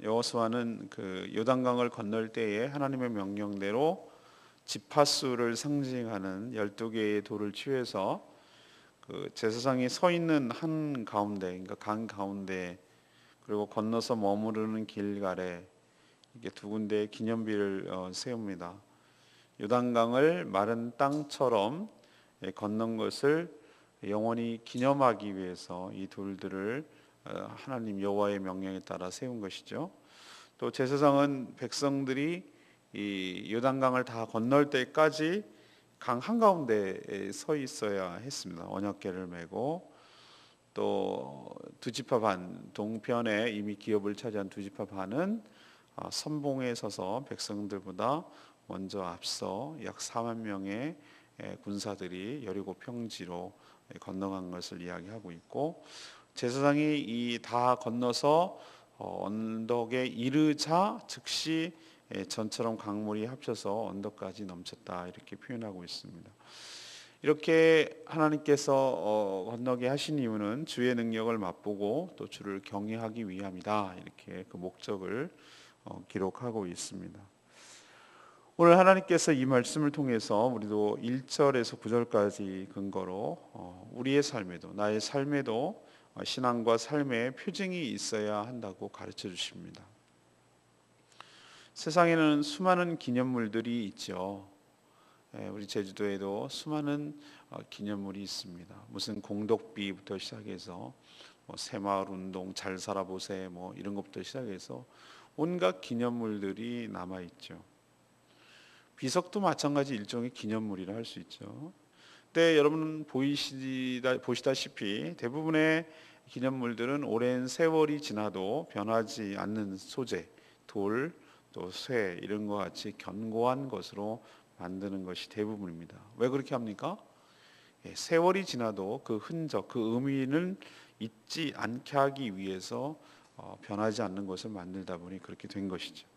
여호수아는 그 요단강을 건널 때에 하나님의 명령대로 지파수를 상징하는 12개의 돌을 취해서 그 제사장이 서 있는 한 가운데, 그러니까 강 가운데, 그리고 건너서 머무르는 길가에 이게 두 군데의 기념비를 세웁니다. 요단강을 마른 땅처럼 건넌 것을 영원히 기념하기 위해서 이 돌들을 하나님 여호와의 명령에 따라 세운 것이죠. 또 제사장은 백성들이 이 요단강을 다 건널 때까지 강 한가운데에 서 있어야 했습니다. 언약궤를 메고 또 두 지파 반, 동편에 이미 기업을 차지한 두 지파 반은 선봉에 서서 백성들보다 먼저 앞서 약 4만 명의 군사들이 여리고 평지로 건너간 것을 이야기하고 있고, 제사장이 이 다 건너서 언덕에 이르자 즉시 전처럼 강물이 합쳐서 언덕까지 넘쳤다, 이렇게 표현하고 있습니다. 이렇게 하나님께서 건너게 하신 이유는 주의 능력을 맛보고 또 주를 경외하기 위함이다, 이렇게 그 목적을 기록하고 있습니다. 오늘 하나님께서 이 말씀을 통해서 우리도 1절에서 9절까지 근거로 우리의 삶에도, 나의 삶에도 신앙과 삶의 표징이 있어야 한다고 가르쳐 주십니다. 세상에는 수많은 기념물들이 있죠. 우리 제주도에도 수많은 기념물이 있습니다. 무슨 공덕비부터 시작해서 새마을운동, 잘 살아보세, 이런 것부터 시작해서 온갖 기념물들이 남아 있죠. 비석도 마찬가지 일종의 기념물이라 할 수 있죠. 근데 여러분 보시다시피 대부분의 기념물들은 오랜 세월이 지나도 변하지 않는 소재, 돌, 또 쇠, 이런 것 같이 견고한 것으로 만드는 것이 대부분입니다. 왜 그렇게 합니까? 세월이 지나도 그 흔적, 그 의미는 잊지 않게 하기 위해서 변하지 않는 것을 만들다 보니 그렇게 된 것이죠.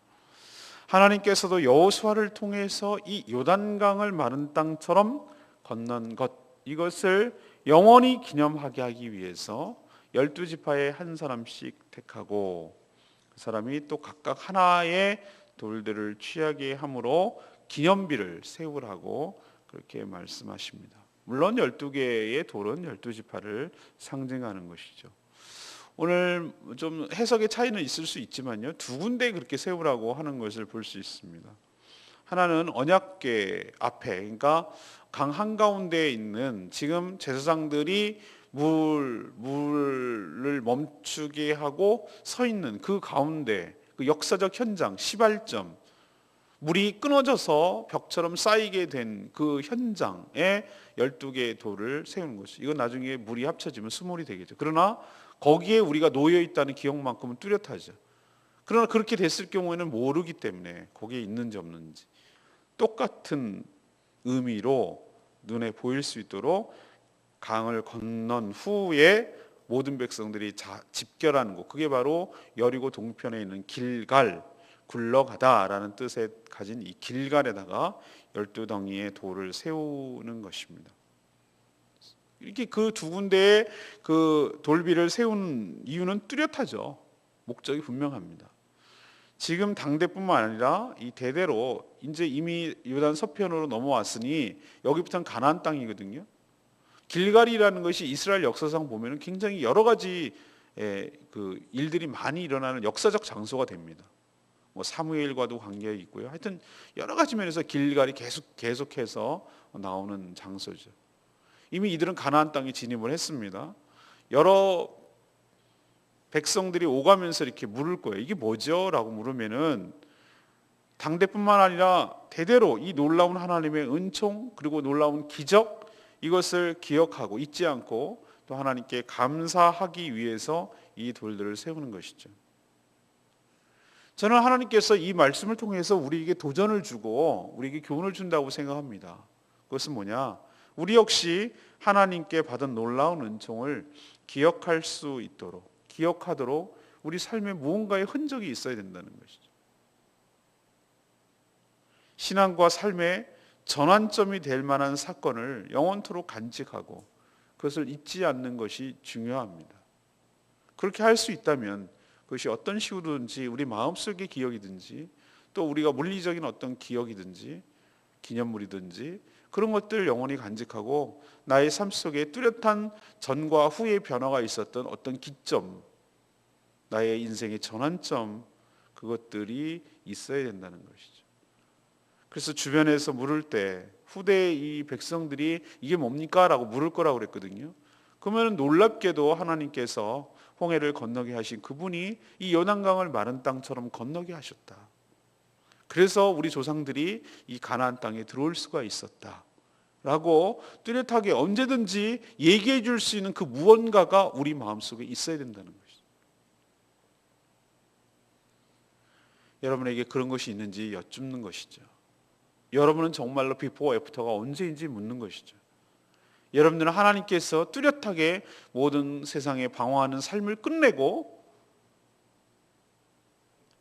하나님께서도 여호수아를 통해서 이 요단강을 마른 땅처럼 건넌 것, 이것을 영원히 기념하게 하기 위해서 12지파의 한 사람씩 택하고, 그 사람이 또 각각 하나의 돌들을 취하게 함으로 기념비를 세우라고 그렇게 말씀하십니다. 물론 12개의 돌은 12지파를 상징하는 것이죠. 오늘 좀 해석의 차이는 있을 수 있지만요, 두 군데 그렇게 세우라고 하는 것을 볼 수 있습니다. 하나는 언약궤 앞에, 그러니까 강 한가운데에 있는, 지금 제사장들이 물을 멈추게 하고 서 있는 그 가운데, 그 역사적 현장, 시발점, 물이 끊어져서 벽처럼 쌓이게 된 그 현장에 12개의 돌을 세우는 것이죠. 이건 나중에 물이 합쳐지면 수몰이 되겠죠. 그러나 거기에 우리가 놓여 있다는 기억만큼은 뚜렷하죠. 그러나 그렇게 됐을 경우에는 모르기 때문에 거기에 있는지 없는지 똑같은 의미로 눈에 보일 수 있도록 강을 건넌 후에 모든 백성들이 집결하는 곳, 그게 바로 여리고 동편에 있는 길갈, 굴러가다라는 뜻에 가진 이 길갈에다가 12덩이의 돌을 세우는 것입니다. 이렇게 그 두 군데에 그 돌비를 세운 이유는 뚜렷하죠. 목적이 분명합니다. 지금 당대뿐만 아니라 이 대대로 이제 이미 요단 서편으로 넘어왔으니 여기부터는 가나안 땅이거든요. 길갈이라는 것이 이스라엘 역사상 보면은 굉장히 여러 가지 그 일들이 많이 일어나는 역사적 장소가 됩니다. 사무엘과도 관계가 있고요. 하여튼 여러 가지 면에서 길갈이 계속해서 나오는 장소죠. 이미 이들은 가나안 땅에 진입을 했습니다. 여러 백성들이 오가면서 이렇게 물을 거예요. 이게 뭐죠? 라고 물으면은 당대뿐만 아니라 대대로 이 놀라운 하나님의 은총, 그리고 놀라운 기적, 이것을 기억하고 잊지 않고 또 하나님께 감사하기 위해서 이 돌들을 세우는 것이죠. 저는 하나님께서 이 말씀을 통해서 우리에게 도전을 주고 우리에게 교훈을 준다고 생각합니다. 그것은 뭐냐? 우리 역시 하나님께 받은 놀라운 은총을 기억할 수 있도록, 기억하도록 우리 삶에 무언가의 흔적이 있어야 된다는 것이죠. 신앙과 삶의 전환점이 될 만한 사건을 영원토록 간직하고 그것을 잊지 않는 것이 중요합니다. 그렇게 할 수 있다면 그것이 어떤 식으로든지 우리 마음속의 기억이든지 또 우리가 물리적인 어떤 기억이든지 기념물이든지 그런 것들 영원히 간직하고 나의 삶 속에 뚜렷한 전과 후의 변화가 있었던 어떤 기점, 나의 인생의 전환점, 그것들이 있어야 된다는 것이죠. 그래서 주변에서 물을 때 후대의 이 백성들이 이게 뭡니까? 라고 물을 거라고 그랬거든요. 그러면 놀랍게도 하나님께서 홍해를 건너게 하신 그분이 이 요단강을 마른 땅처럼 건너게 하셨다. 그래서 우리 조상들이 이 가나안 땅에 들어올 수가 있었다 라고 뚜렷하게 언제든지 얘기해 줄 수 있는 그 무언가가 우리 마음속에 있어야 된다는 것이죠. 여러분에게 그런 것이 있는지 여쭙는 것이죠. 여러분은 정말로 비포 애프터가 언제인지 묻는 것이죠. 여러분들은 하나님께서 뚜렷하게 모든 세상에 방황하는 삶을 끝내고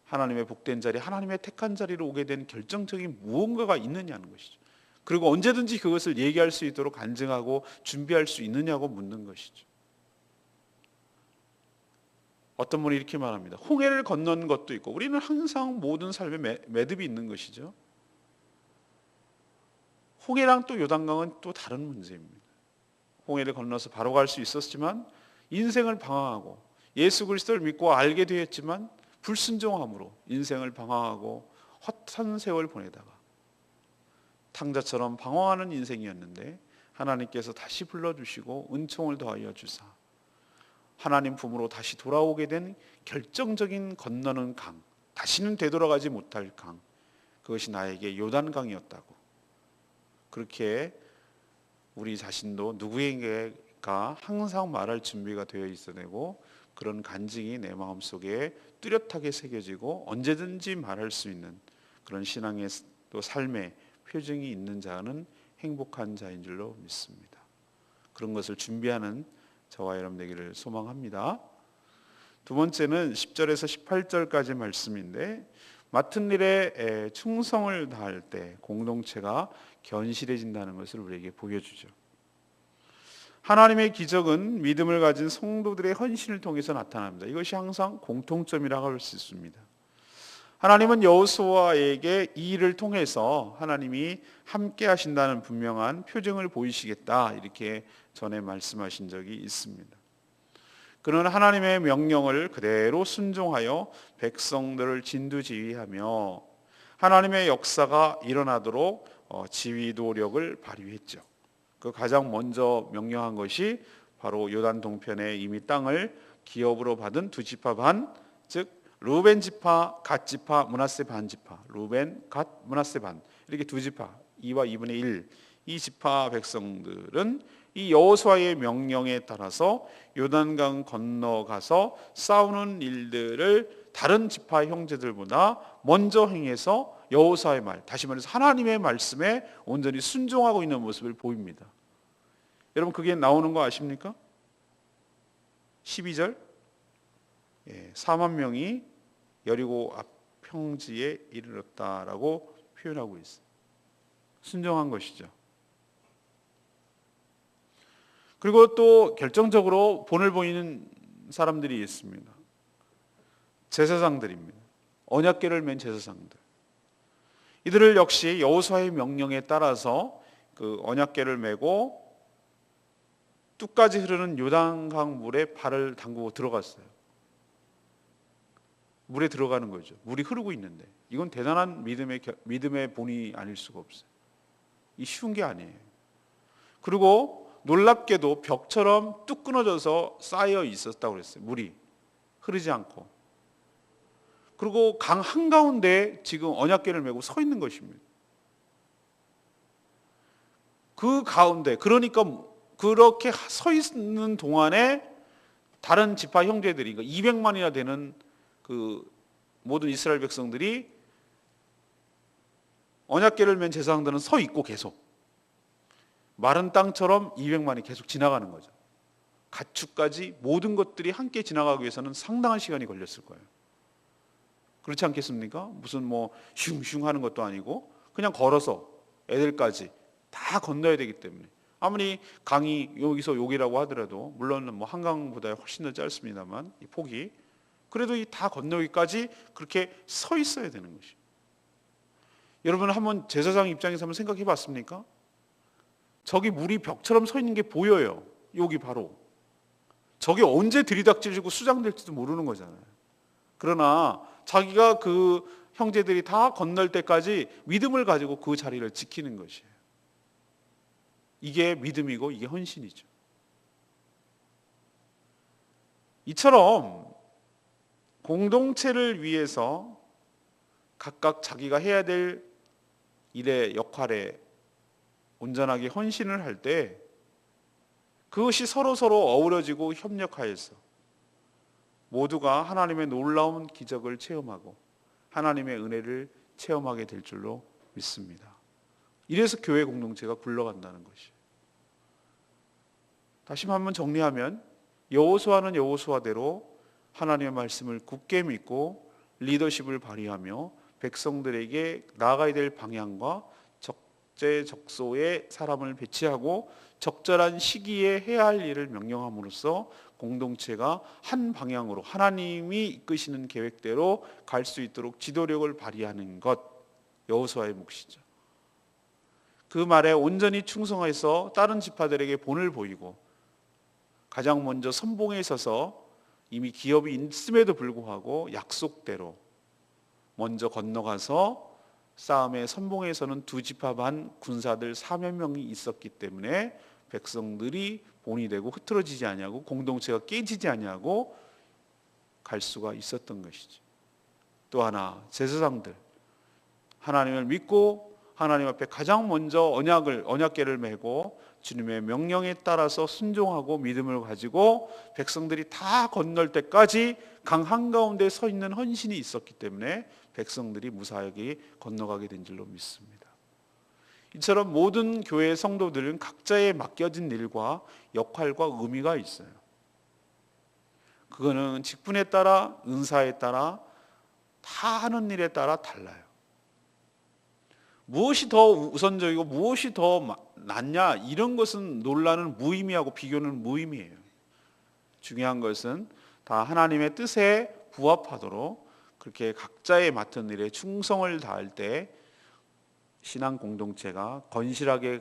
하나님의 복된 자리, 하나님의 택한 자리로 오게 된 결정적인 무언가가 있느냐는 것이죠. 그리고 언제든지 그것을 얘기할 수 있도록 간증하고 준비할 수 있느냐고 묻는 것이죠. 어떤 분이 이렇게 말합니다. 홍해를 건넌 것도 있고 우리는 항상 모든 삶에 매듭이 있는 것이죠. 홍해랑 또 요단강은 또 다른 문제입니다. 홍해를 건너서 바로 갈 수 있었지만 인생을 방황하고 예수 그리스도를 믿고 알게 되었지만 불순종함으로 인생을 방황하고 헛한 세월 보내다가 탕자처럼 방황하는 인생이었는데 하나님께서 다시 불러주시고 은총을 더하여 주사 하나님 품으로 다시 돌아오게 된 결정적인 건너는 강, 다시는 되돌아가지 못할 강, 그것이 나에게 요단강이었다고. 그렇게 우리 자신도 누구에게가 항상 말할 준비가 되어 있어야 되고 그런 간증이 내 마음속에 뚜렷하게 새겨지고 언제든지 말할 수 있는 그런 신앙의 또 삶의 표정이 있는 자는 행복한 자인 줄로 믿습니다. 그런 것을 준비하는 저와 여러분 되기를 소망합니다. 두 번째는 10절에서 18절까지 말씀인데 맡은 일에 충성을 다할 때 공동체가 견실해진다는 것을 우리에게 보여주죠. 하나님의 기적은 믿음을 가진 성도들의 헌신을 통해서 나타납니다. 이것이 항상 공통점이라고 할 수 있습니다. 하나님은 여호수아에게 이 일을 통해서 하나님이 함께 하신다는 분명한 표징을 보이시겠다 이렇게 전에 말씀하신 적이 있습니다. 그는 하나님의 명령을 그대로 순종하여 백성들을 진두지휘하며 하나님의 역사가 일어나도록 지휘 노력을 발휘했죠. 그 가장 먼저 명령한 것이 바로 요단 동편에 이미 땅을 기업으로 받은 두 지파 반, 즉 루벤 지파, 갓 지파, 므낫세 반 지파, 루벤, 갓, 므낫세 반 이렇게 두 지파 2와 2분의 1, 이 지파 백성들은 이 여호수아의 명령에 따라서 요단강 건너가서 싸우는 일들을 다른 지파 형제들보다 먼저 행해서 여호수아의 말, 다시 말해서 하나님의 말씀에 온전히 순종하고 있는 모습을 보입니다. 여러분 그게 나오는 거 아십니까? 12절 4만 명이 여리고 앞 평지에 이르렀다라고 표현하고 있어요. 순종한 것이죠. 그리고 또 결정적으로 본을 보이는 사람들이 있습니다. 제사장들입니다. 언약궤를 맨 제사장들. 이들을 역시 여호수아의 명령에 따라서 그 언약궤를 메고 뚝까지 흐르는 요단강 물에 발을 담그고 들어갔어요. 물에 들어가는 거죠. 물이 흐르고 있는데 이건 대단한 믿음의 본이 아닐 수가 없어요. 이 쉬운 게 아니에요. 그리고 놀랍게도 벽처럼 뚝 끊어져서 쌓여 있었다고 그랬어요. 물이 흐르지 않고. 그리고 강 한가운데 지금 언약궤를 메고 서 있는 것입니다. 그 가운데 그러니까 그렇게 서 있는 동안에 다른 지파 형제들이 200만이나 되는 그 모든 이스라엘 백성들이 언약궤를 맨 제사장들은 서 있고 계속 마른 땅처럼 200만이 계속 지나가는 거죠. 가축까지 모든 것들이 함께 지나가기 위해서는 상당한 시간이 걸렸을 거예요. 그렇지 않겠습니까? 무슨 뭐 슝슝 하는 것도 아니고 그냥 걸어서 애들까지 다 건너야 되기 때문에 아무리 강이 여기서 여기라고 하더라도, 물론 뭐 한강보다 훨씬 더 짧습니다만 이 폭이, 그래도 이 다 건너기까지 그렇게 서 있어야 되는 것이. 여러분 한번 제사장 입장에서 한번 생각해 봤습니까? 저기 물이 벽처럼 서 있는 게 보여요. 여기 바로. 저게 언제 들이닥치고 수장될지도 모르는 거잖아요. 그러나 자기가 그 형제들이 다 건널 때까지 믿음을 가지고 그 자리를 지키는 것이에요. 이게 믿음이고 이게 헌신이죠. 이처럼 공동체를 위해서 각각 자기가 해야 될 일의 역할에 온전하게 헌신을 할 때 그것이 서로서로 어우러지고 협력하여서 모두가 하나님의 놀라운 기적을 체험하고 하나님의 은혜를 체험하게 될 줄로 믿습니다. 이래서 교회 공동체가 굴러간다는 것이에요. 다시 한번 정리하면 여호수아는 여호수아대로 하나님의 말씀을 굳게 믿고 리더십을 발휘하며 백성들에게 나아가야 될 방향과 적재적소에 사람을 배치하고 적절한 시기에 해야 할 일을 명령함으로써 공동체가 한 방향으로 하나님이 이끄시는 계획대로 갈 수 있도록 지도력을 발휘하는 것, 여호수아의 몫이죠. 그 말에 온전히 충성해서 다른 지파들에게 본을 보이고 가장 먼저 선봉에 서서 이미 기업이 있음에도 불구하고 약속대로 먼저 건너가서 싸움의 선봉에서는 두 지파 반 군사들 4만 명이 있었기 때문에 백성들이 본이 되고 흐트러지지 아니하고 공동체가 깨지지 아니하고 갈 수가 있었던 것이죠. 또 하나 제사장들, 하나님을 믿고 하나님 앞에 가장 먼저 언약궤를 메고 주님의 명령에 따라서 순종하고 믿음을 가지고 백성들이 다 건널 때까지 강 한가운데 서 있는 헌신이 있었기 때문에 백성들이 무사하게 건너가게 된 줄로 믿습니다. 이처럼 모든 교회의 성도들은 각자의 맡겨진 일과 역할과 의미가 있어요. 그거는 직분에 따라, 은사에 따라, 다 하는 일에 따라 달라요. 무엇이 더 우선적이고 무엇이 더 낫냐, 이런 것은 논란은 무의미하고 비교는 무의미해요. 중요한 것은 다 하나님의 뜻에 부합하도록 그렇게 각자의 맡은 일에 충성을 다할 때 신앙 공동체가 건실하게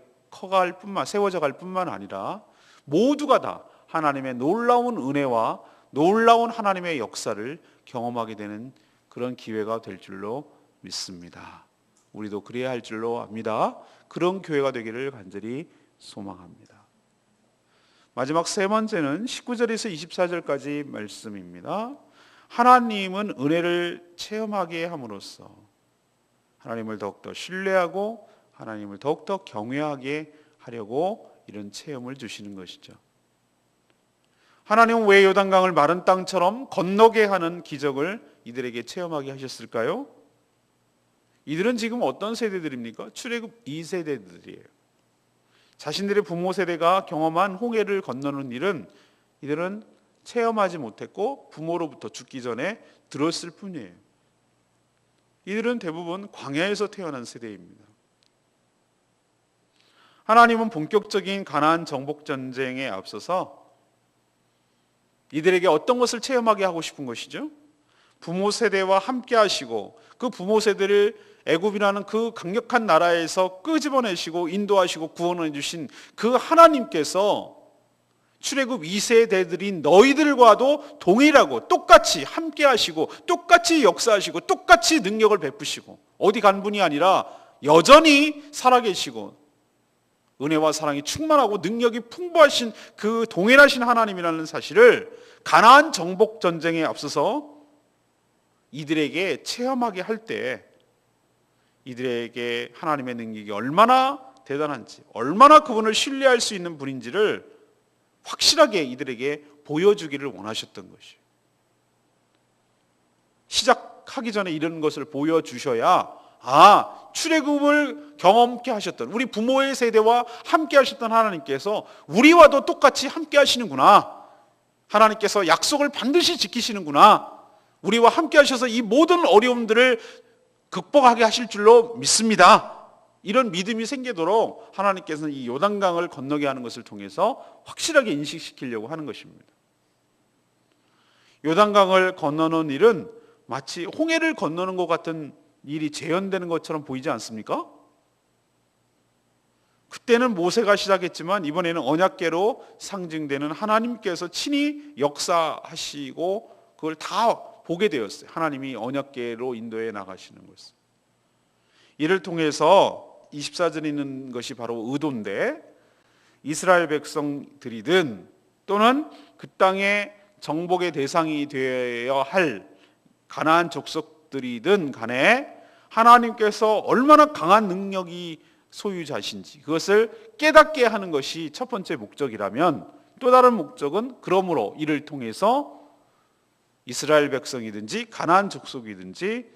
세워져 갈 뿐만 아니라 모두가 다 하나님의 놀라운 은혜와 놀라운 하나님의 역사를 경험하게 되는 그런 기회가 될 줄로 믿습니다. 우리도 그래야 할 줄로 압니다. 그런 교회가 되기를 간절히 소망합니다. 마지막 세 번째는 19절에서 24절까지 말씀입니다. 하나님은 은혜를 체험하게 함으로써 하나님을 더욱더 신뢰하고 하나님을 더욱더 경외하게 하려고 이런 체험을 주시는 것이죠. 하나님은 왜 요단강을 마른 땅처럼 건너게 하는 기적을 이들에게 체험하게 하셨을까요? 이들은 지금 어떤 세대들입니까? 출애굽 2세대들이에요. 자신들의 부모 세대가 경험한 홍해를 건너는 일은 이들은 체험하지 못했고 부모로부터 죽기 전에 들었을 뿐이에요. 이들은 대부분 광야에서 태어난 세대입니다. 하나님은 본격적인 가나안 정복 전쟁에 앞서서 이들에게 어떤 것을 체험하게 하고 싶은 것이죠? 부모 세대와 함께 하시고 그 부모 세대를 애굽이라는 그 강력한 나라에서 끄집어내시고 인도하시고 구원해 주신 그 하나님께서 출애굽 2세대들인 너희들과도 동일하고 똑같이 함께 하시고 똑같이 역사하시고 똑같이 능력을 베푸시고 어디 간 분이 아니라 여전히 살아계시고 은혜와 사랑이 충만하고 능력이 풍부하신 그 동일하신 하나님이라는 사실을 가나안 정복 전쟁에 앞서서 이들에게 체험하게 할 때 이들에게 하나님의 능력이 얼마나 대단한지, 얼마나 그분을 신뢰할 수 있는 분인지를 확실하게 이들에게 보여주기를 원하셨던 것이에요. 시작하기 전에 이런 것을 보여주셔야 출애굽을 경험케 하셨던 우리 부모의 세대와 함께 하셨던 하나님께서 우리와도 똑같이 함께 하시는구나. 하나님께서 약속을 반드시 지키시는구나. 우리와 함께 하셔서 이 모든 어려움들을 극복하게 하실 줄로 믿습니다. 이런 믿음이 생기도록 하나님께서는 이 요단강을 건너게 하는 것을 통해서 확실하게 인식시키려고 하는 것입니다. 요단강을 건너는 일은 마치 홍해를 건너는 것 같은 일이 재현되는 것처럼 보이지 않습니까? 그때는 모세가 시작했지만 이번에는 언약궤로 상징되는 하나님께서 친히 역사하시고 그걸 다 보게 되었어요. 하나님이 언약궤로 인도해 나가시는 것을. 이를 통해서 24절에 있는 것이 바로 의도인데, 이스라엘 백성들이든 또는 그 땅의 정복의 대상이 되어야 할 가나안 족속들이든 간에 하나님께서 얼마나 강한 능력이 소유자신지 그것을 깨닫게 하는 것이 첫 번째 목적이라면, 또 다른 목적은 그러므로 이를 통해서 이스라엘 백성이든지 가나안 족속이든지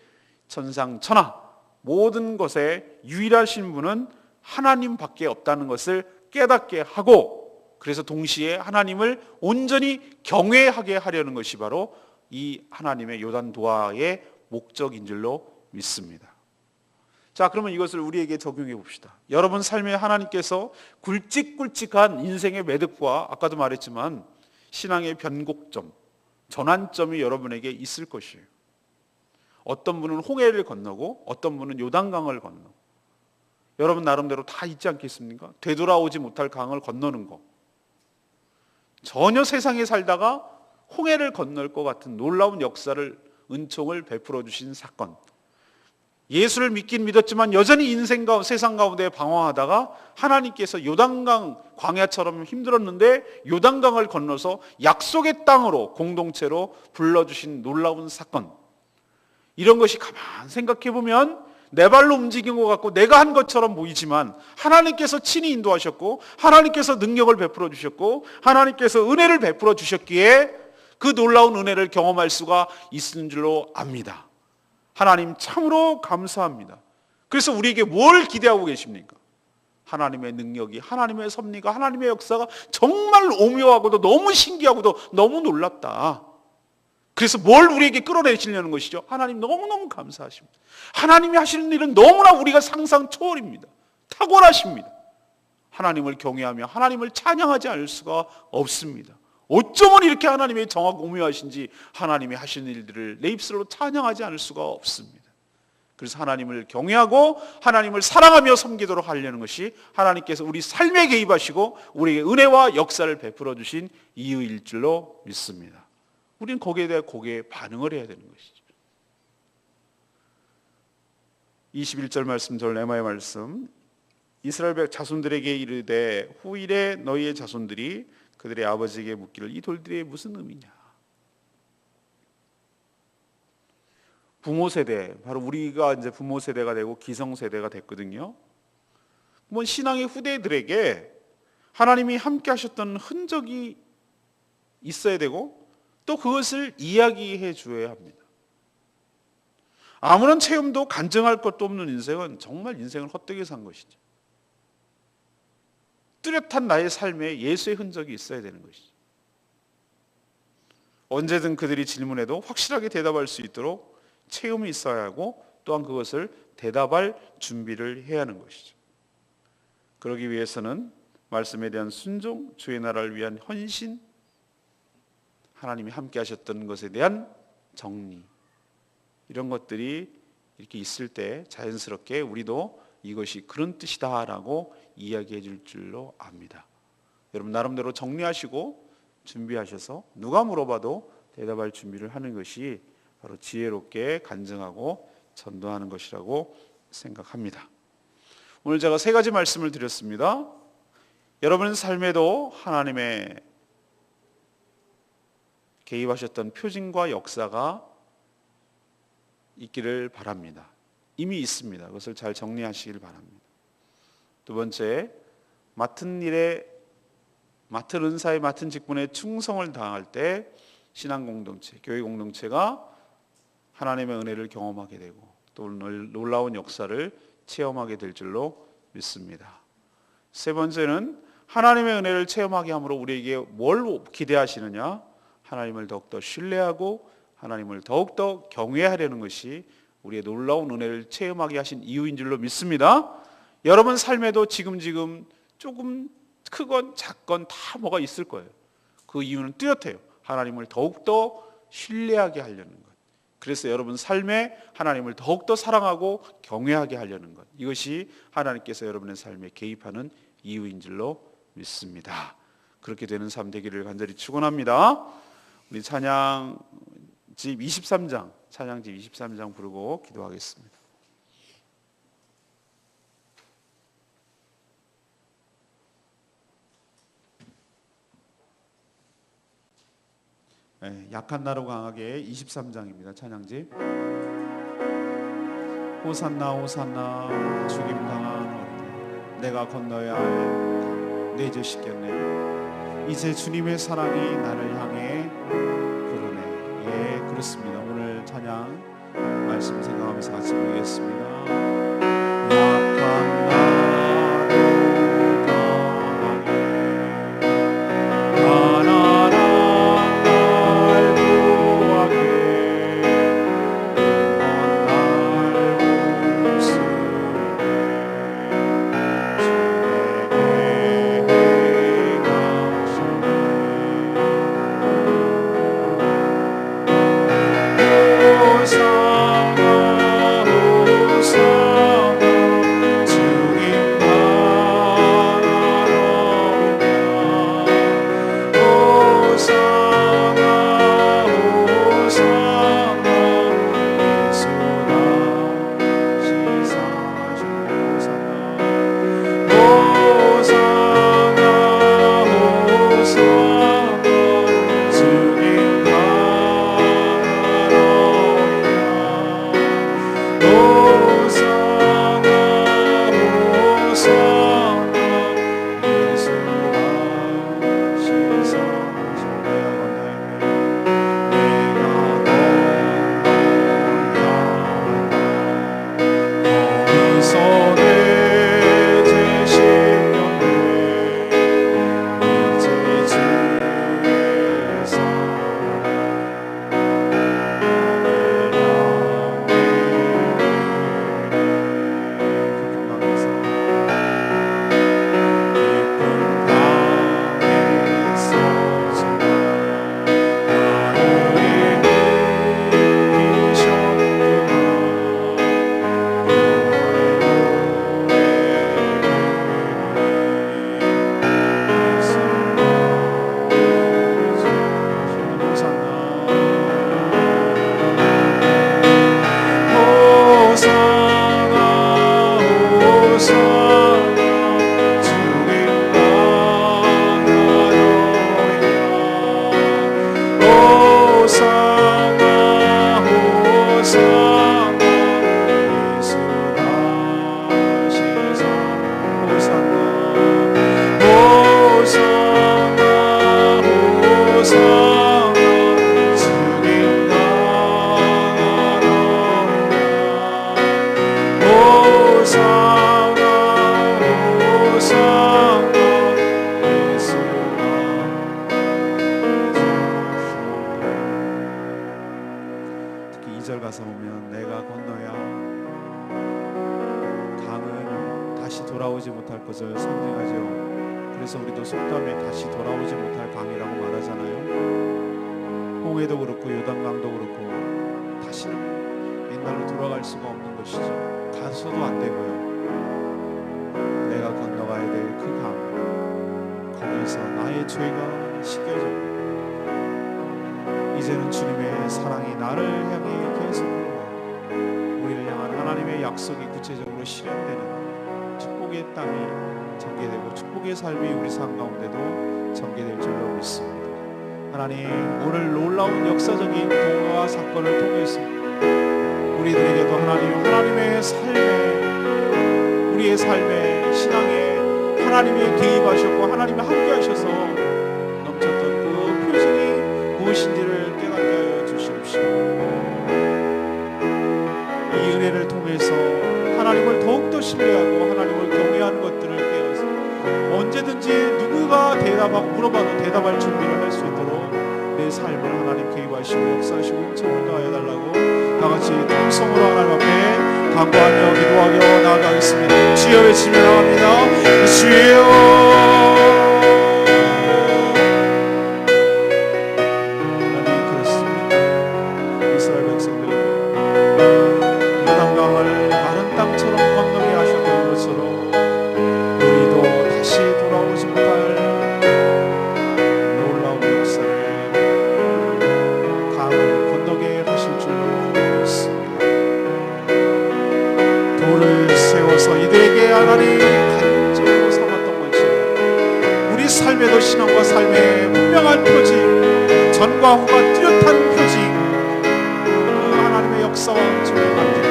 천상천하 모든 것에 유일하신 분은 하나님밖에 없다는 것을 깨닫게 하고, 그래서 동시에 하나님을 온전히 경외하게 하려는 것이 바로 이 하나님의 요단 도하의 목적인 줄로 믿습니다. 자, 그러면 이것을 우리에게 적용해 봅시다. 여러분 삶에 하나님께서 굵직굵직한 인생의 매듭과 아까도 말했지만 신앙의 변곡점, 전환점이 여러분에게 있을 것이에요. 어떤 분은 홍해를 건너고 어떤 분은 요단강을 건너고, 여러분 나름대로 다 있지 않겠습니까? 되돌아오지 못할 강을 건너는 거, 전혀 세상에 살다가 홍해를 건널 것 같은 놀라운 역사를, 은총을 베풀어 주신 사건, 예수를 믿긴 믿었지만 여전히 인생과 세상 가운데 방황하다가 하나님께서 요단강 광야처럼 힘들었는데 요단강을 건너서 약속의 땅으로 공동체로 불러주신 놀라운 사건, 이런 것이 가만 생각해 보면 내 발로 움직인 것 같고 내가 한 것처럼 보이지만 하나님께서 친히 인도하셨고 하나님께서 능력을 베풀어 주셨고 하나님께서 은혜를 베풀어 주셨기에 그 놀라운 은혜를 경험할 수가 있는 줄로 압니다. 하나님 참으로 감사합니다. 그래서 우리에게 뭘 기대하고 계십니까? 하나님의 능력이, 하나님의 섭리가, 하나님의 역사가 정말 오묘하고도 너무 신기하고도 너무 놀랍다. 그래서 뭘 우리에게 끌어내시려는 것이죠? 하나님 너무너무 감사하십니다. 하나님이 하시는 일은 너무나 우리가 상상 초월입니다. 탁월하십니다. 하나님을 경외하며 하나님을 찬양하지 않을 수가 없습니다. 어쩌면 이렇게 하나님의 정확 오묘하신지 하나님이 하시는 일들을 내 입술로 찬양하지 않을 수가 없습니다. 그래서 하나님을 경외하고 하나님을 사랑하며 섬기도록 하려는 것이 하나님께서 우리 삶에 개입하시고 우리에게 은혜와 역사를 베풀어 주신 이유일 줄로 믿습니다. 우리는 거기에 대해 거기에 반응을 해야 되는 것이죠. 21절 말씀, 절 레마의 말씀, 이스라엘 자손들에게 이르되 후일에 너희의 자손들이 그들의 아버지에게 묻기를 이 돌들이 무슨 의미냐. 부모 세대, 바로 우리가 이제 부모 세대가 되고 기성 세대가 됐거든요. 그러면 신앙의 후대들에게 하나님이 함께 하셨던 흔적이 있어야 되고 또 그것을 이야기해 주어야 합니다. 아무런 체험도 간증할 것도 없는 인생은 정말 인생을 헛되게 산 것이죠. 뚜렷한 나의 삶에 예수의 흔적이 있어야 되는 것이죠. 언제든 그들이 질문해도 확실하게 대답할 수 있도록 체험이 있어야 하고 또한 그것을 대답할 준비를 해야 하는 것이죠. 그러기 위해서는 말씀에 대한 순종, 주의 나라를 위한 헌신, 하나님이 함께 하셨던 것에 대한 정리, 이런 것들이 이렇게 있을 때 자연스럽게 우리도 이것이 그런 뜻이다라고 이야기해 줄 줄로 압니다. 여러분 나름대로 정리하시고 준비하셔서 누가 물어봐도 대답할 준비를 하는 것이 바로 지혜롭게 간증하고 전도하는 것이라고 생각합니다. 오늘 제가 세 가지 말씀을 드렸습니다. 여러분 삶에도 하나님의 개입하셨던 표징과 역사가 있기를 바랍니다. 이미 있습니다. 그것을 잘 정리하시길 바랍니다. 두 번째, 맡은 일에, 맡은 은사에, 맡은 직분에 충성을 다할 때 신앙 공동체, 교회 공동체가 하나님의 은혜를 경험하게 되고 또 놀라운 역사를 체험하게 될 줄로 믿습니다. 세 번째는 하나님의 은혜를 체험하게 함으로 우리에게 뭘 기대하시느냐? 하나님을 더욱더 신뢰하고 하나님을 더욱더 경외하려는 것이 우리의 놀라운 은혜를 체험하게 하신 이유인 줄로 믿습니다. 여러분 삶에도 지금 조금 크건 작건 다 뭐가 있을 거예요. 그 이유는 뚜렷해요. 하나님을 더욱더 신뢰하게 하려는 것. 그래서 여러분 삶에 하나님을 더욱더 사랑하고 경외하게 하려는 것. 이것이 하나님께서 여러분의 삶에 개입하는 이유인 줄로 믿습니다. 그렇게 되는 삶 되기를 간절히 축원합니다. 우리 찬양집 23장 부르고 기도하겠습니다. 네, 약한 나로 강하게 23장입니다. 찬양집. 호산나 호산나 죽임 당한 어린 내가 건너야 할 내 죄 씻겼네. 이제 주님의 사랑이 나를 향해 부르네. 예, 그렇습니다. 오늘 찬양 말씀 생각하면서 같이 부르겠습니다. 약한 나로 강하게 가난한 날 구하게 먼 날 웃으네. 가서 보면 내가 건너야 강은 다시 돌아오지 못할 것을 선언하죠. 그래서 우리도 속담에 다시 돌아오지 못할 강이라고 말하잖아요. 홍해도 그렇고 요단강도 그렇고 다시는 옛날로 돌아갈 수가 없는 것이죠. 가서도 안 되고요. 내가 건너가야 될 그 강, 거기서 나의 죄가 씻겨져 이제는 주님의 사랑이 나를 향해 계속 우리를 향한 하나님의 약속이 구체적으로 실현되는 축복의 땅이 전개되고 축복의 삶이 우리 삶 가운데도 전개될 줄로 믿습니다. 하나님, 오늘 놀라운 역사적인 동화 사건을 통해서 우리들에게도 하나님의 삶에, 우리의 삶에, 신앙에 하나님이 개입하셨고 하나님이 함께 하셔서 넘쳤던 그 표징이 무엇인지를 깨닫게 하여 주시옵시고, 이 은혜를 통해서 하나님을 더욱더 신뢰하고 하나님을 경외하는 것들을 깨어서 언제든지 누구가 대답하고 물어봐도 대답할 준비를 할 수 있도록 내 삶을 하나님 개입하시고 역사하시고 인정을 더하여 달라고 다같이 통성으로 하나님 앞에 간구하며 기도하며 나아가겠습니다. 주여 외치며 나갑니다. 주여. 신앙과 삶의 분명한 표징, 전과 후가 뚜렷한 표징, 하나님의 역사와 주의 만들게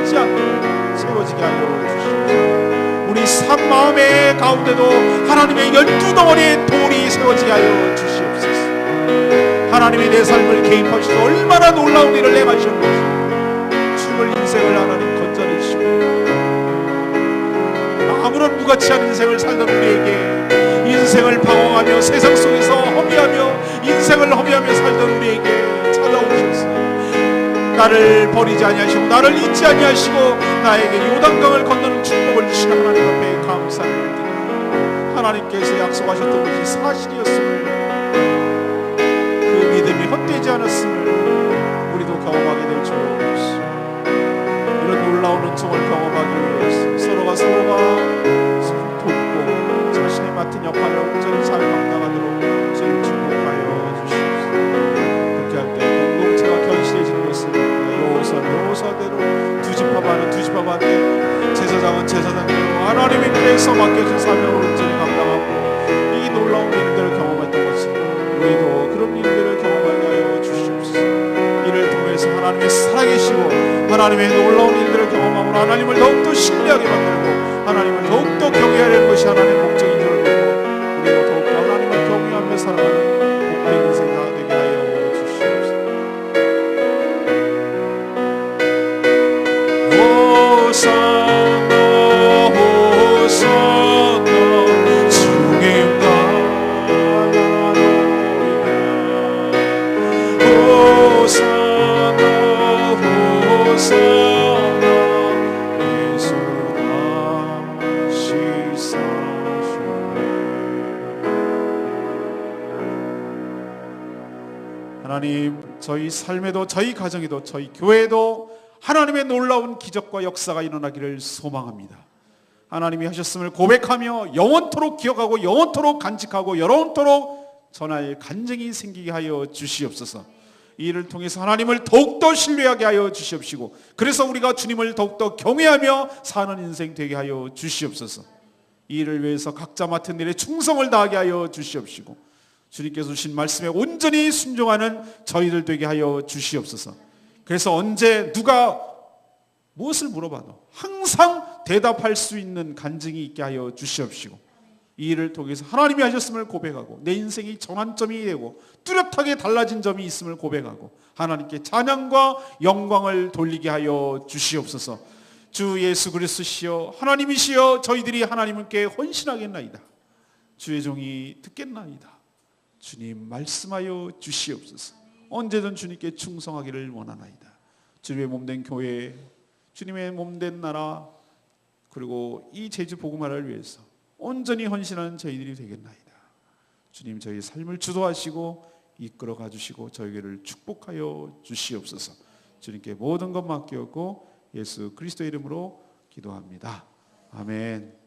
잊지 않고 세워지게 하여 주시옵소서. 우리 삶 마음의 가운데도 하나님의 12덩어리의 돌이 세워지게 하여 주시옵소서. 하나님이 내 삶을 개입하시고 얼마나 놀라운 일을 행하셨는지 죽을 인생을 하나님 건져내시고 아무런 무가치한 인생을 살던 우리에게 인생을 방황하며 세상 속에서 허비하며 인생을 허비하며 살던 우리에게 찾아오셔서 나를 버리지 아니하시고 나를 잊지 아니하시고 나에게 요단강을 건너는 축복을 주신 하나님 앞에 감사를 드립니다. 하나님께서 약속하셨던 것이 사실이었음을, 그 믿음이 헛되지 않았음을 우리도 경험하게 될 줄 믿습니다. 이런 놀라운 은총을 경험하기 위해서 서로가 돕고 자신의 맡은 역할을 온전히 잘 감당하도록 주님 축복하여 주시옵소서. 그렇게 할 때 공동체가 견실해지는 것은 요소대로 두 지파반은 두 지파반대로 제사장은 제사장대로 하나님께서 맡겨진 사명을 온전히 감당하고 이 놀라운 일들을 경험했던 것은 우리도 그런 일들을 경험하게 하여 주시옵소서. 이를 통해서 하나님의 살아계시고 하나님의 놀라운 일들을 경험함으로 하나님을 더욱더 신뢰하게 만들고 하나님을 더욱더 경외하려는 것이 하나님의 목적인 줄 알고 우리가 더욱더 하나님을 경외하며 살아가는 복된 인생 다 되게 하여 주시옵소서. 호산나 호산나 주님 나라로이다. 호산나 호산나 예수 다시 사시네. 하나님, 저희 삶에도 저희 가정에도 저희 교회에도 하나님의 놀라운 기적과 역사가 일어나기를 소망합니다. 하나님이 하셨음을 고백하며 영원토록 기억하고 영원토록 간직하고 영원토록 전할 간증이 생기게 하여 주시옵소서. 이 일을 통해서 하나님을 더욱더 신뢰하게 하여 주시옵시고 그래서 우리가 주님을 더욱더 경외하며 사는 인생 되게 하여 주시옵소서. 이 일을 위해서 각자 맡은 일에 충성을 다하게 하여 주시옵시고 주님께서 주신 말씀에 온전히 순종하는 저희들 되게 하여 주시옵소서. 그래서 언제 누가 무엇을 물어봐도 항상 대답할 수 있는 간증이 있게 하여 주시옵시고 이 일을 통해서 하나님이 하셨음을 고백하고 내 인생이 전환점이 되고 뚜렷하게 달라진 점이 있음을 고백하고 하나님께 찬양과 영광을 돌리게 하여 주시옵소서. 주 예수 그리스도시여 하나님이시여 저희들이 하나님께 헌신하겠나이다. 주의 종이 듣겠나이다. 주님 말씀하여 주시옵소서. 언제든 주님께 충성하기를 원하나이다. 주님의 몸된 교회, 주님의 몸된 나라, 그리고 이 제주 복음화를 위해서 온전히 헌신하는 저희들이 되겠나이다. 주님 저희 삶을 주도하시고 이끌어 가주시고 저희를 축복하여 주시옵소서. 주님께 모든 것 맡기었고 예수 그리스도 이름으로 기도합니다. 아멘.